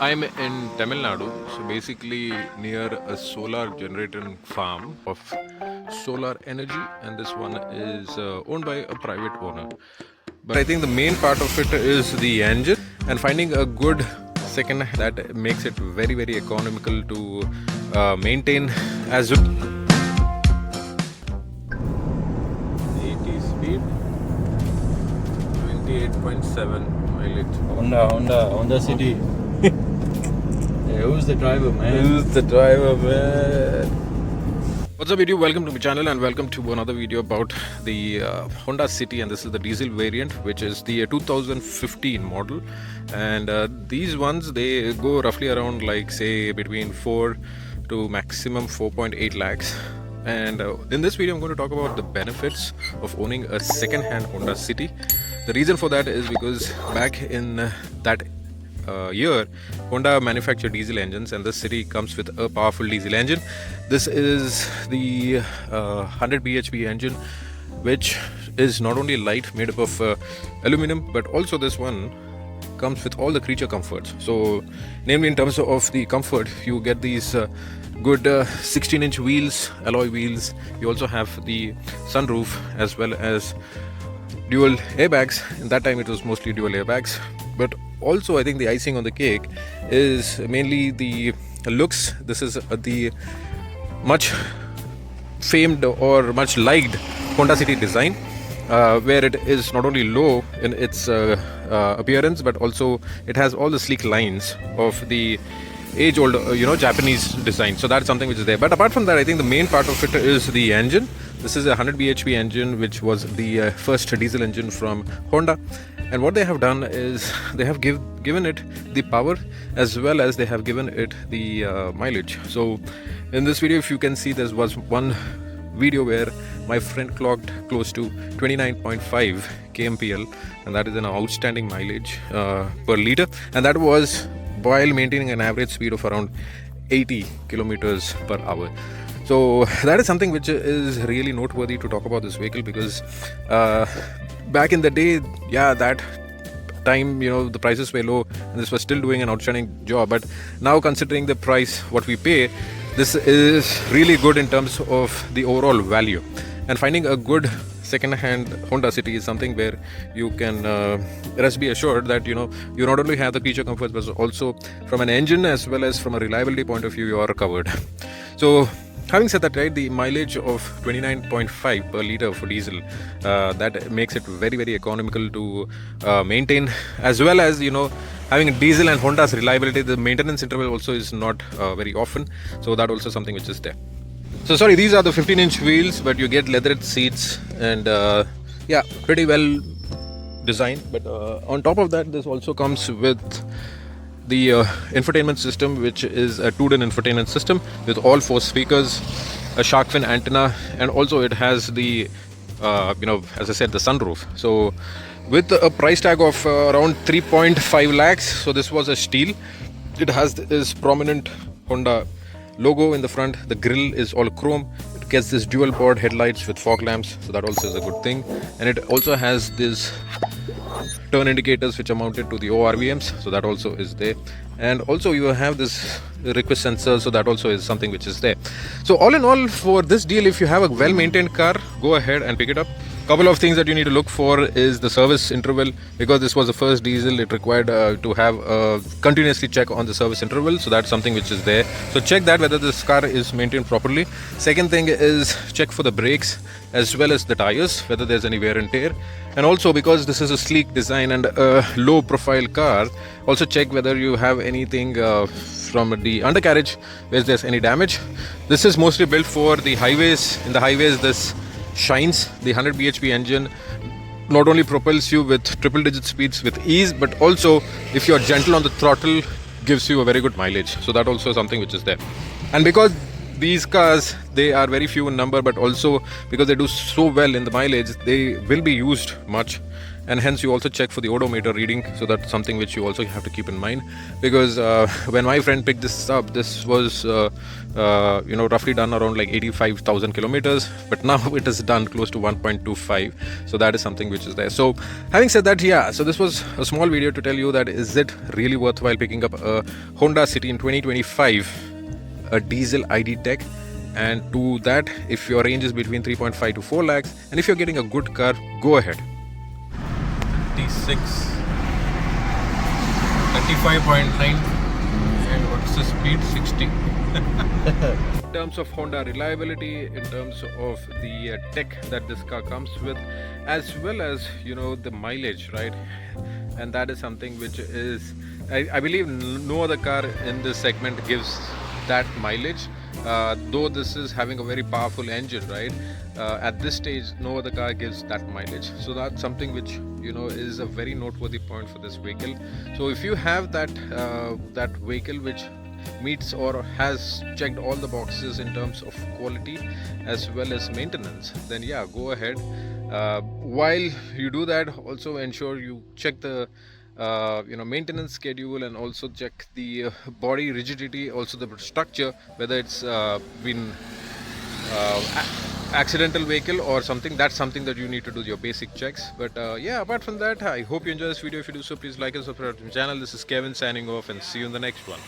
I'm in Tamil Nadu, so basically near a solar generating farm of solar energy, and this one is owned by a private owner. But I think the main part of it is the engine and finding a good second that makes it very, very economical to maintain as well. 80 speed, 28.7 mileage. Honda City. Hey, who's the driver, man? Who's the driver, man? What's up, YouTube? Welcome to my channel and welcome to another video about the Honda City, and this is the diesel variant, which is the 2015 model. And these ones, they go roughly around like say between 4 to maximum 4.8 lakhs. And in this video I'm going to talk about the benefits of owning a second-hand Honda City. The reason for that is because back in that year, Honda manufactured diesel engines, and this City comes with a powerful diesel engine. This is the 100 bhp engine, which is not only light, made up of aluminum, but also this one comes with all the creature comforts. So namely in terms of the comfort, you get these good 16-inch wheels, alloy wheels. You also have the sunroof as well as dual airbags. In that time it was mostly dual airbags, but also I think the icing on the cake is mainly the looks. This is the much famed or much liked Honda City design, where it is not only low in its appearance, but also it has all the sleek lines of the age-old Japanese design. So that's something which is there. But apart from that, I think the main part of it is the engine. This is a 100 bhp engine, which was the first diesel engine from Honda. And what they have done is they have given it the power as well as they have given it the mileage. So in this video, if you can see, there was one video where my friend clocked close to 29.5 KMPL, and that is an outstanding mileage per liter, and that was while maintaining an average speed of around 80 kilometers per hour. So that is something which is really noteworthy to talk about this vehicle, because back in the day, yeah, that time, the prices were low and this was still doing an outstanding job. But now, considering the price what we pay, this is really good in terms of the overall value. And finding a good second-hand Honda City is something where you can rest be assured that you not only have the feature comforts, but also from an engine as well as from a reliability point of view, you are covered. So having said that, right, the mileage of 29.5 per liter for diesel, that makes it very, very economical to maintain, as well as having diesel and Honda's reliability. The maintenance interval also is not very often, so that also something which is there. So sorry, these are the 15-inch wheels, but you get leathered seats and yeah, pretty well designed. But on top of that, this also comes with the infotainment system, which is a 2-din infotainment system with all 4 speakers, a shark fin antenna, and also it has the as I said, the sunroof. So with a price tag of around 3.5 lakhs, so this was a steal. It has this prominent Honda logo in the front. The grille is all chrome. It gets this dual board headlights with fog lamps, so that also is a good thing. And it also has this turn indicators which are mounted to the ORVMs, so that also is there. And also you have this request sensor, so that also is something which is there. So all in all, for this deal, if you have a well-maintained car, go ahead and pick it up. Couple of things that you need to look for is the service interval. Because this was the first diesel, it required to have continuously check on the service interval, so that's something which is there. So check that whether this car is maintained properly. Second thing is check for the brakes as well as the tires, whether there's any wear and tear. And also, because this is a sleek design and a low profile car, also check whether you have anything from the undercarriage where there's any damage. This is mostly built for the highways. In the highways, this shines. The 100 bhp engine not only propels you with triple-digit speeds with ease, but also if you're gentle on the throttle, gives you a very good mileage. So that also is something which is there. And because these cars, they are very few in number, but also because they do so well in the mileage, they will be used much, and hence you also check for the odometer reading. So that's something which you also have to keep in mind, because when my friend picked this up, this was roughly done around like 85,000 kilometers, but now it is done close to 1.25. So that is something which is there. So having said that, yeah, so this was a small video to tell you that is it really worthwhile picking up a Honda City in 2025, a diesel iDTEC. And to that, if your range is between 3.5 to 4 lakhs, and if you're getting a good car, go ahead. 36, 35.9, and what's the speed? 60. In terms of Honda reliability, in terms of the tech that this car comes with, as well as the mileage, right? And that is something which is, I believe no other car in this segment gives that mileage. Though this is having a very powerful engine, right? At this stage, no other car gives that mileage. So that's something which is a very noteworthy point for this vehicle. So if you have that vehicle which meets or has checked all the boxes in terms of quality as well as maintenance, then yeah, go ahead. While you do that, also ensure you check the maintenance schedule, and also check the body rigidity, also the structure, whether it's been accidental vehicle or something. That's something that you need to do your basic checks. But yeah, apart from that, I hope you enjoy this video. If you do so, please like and subscribe to my channel. This is Kevin signing off, and see you in the next one.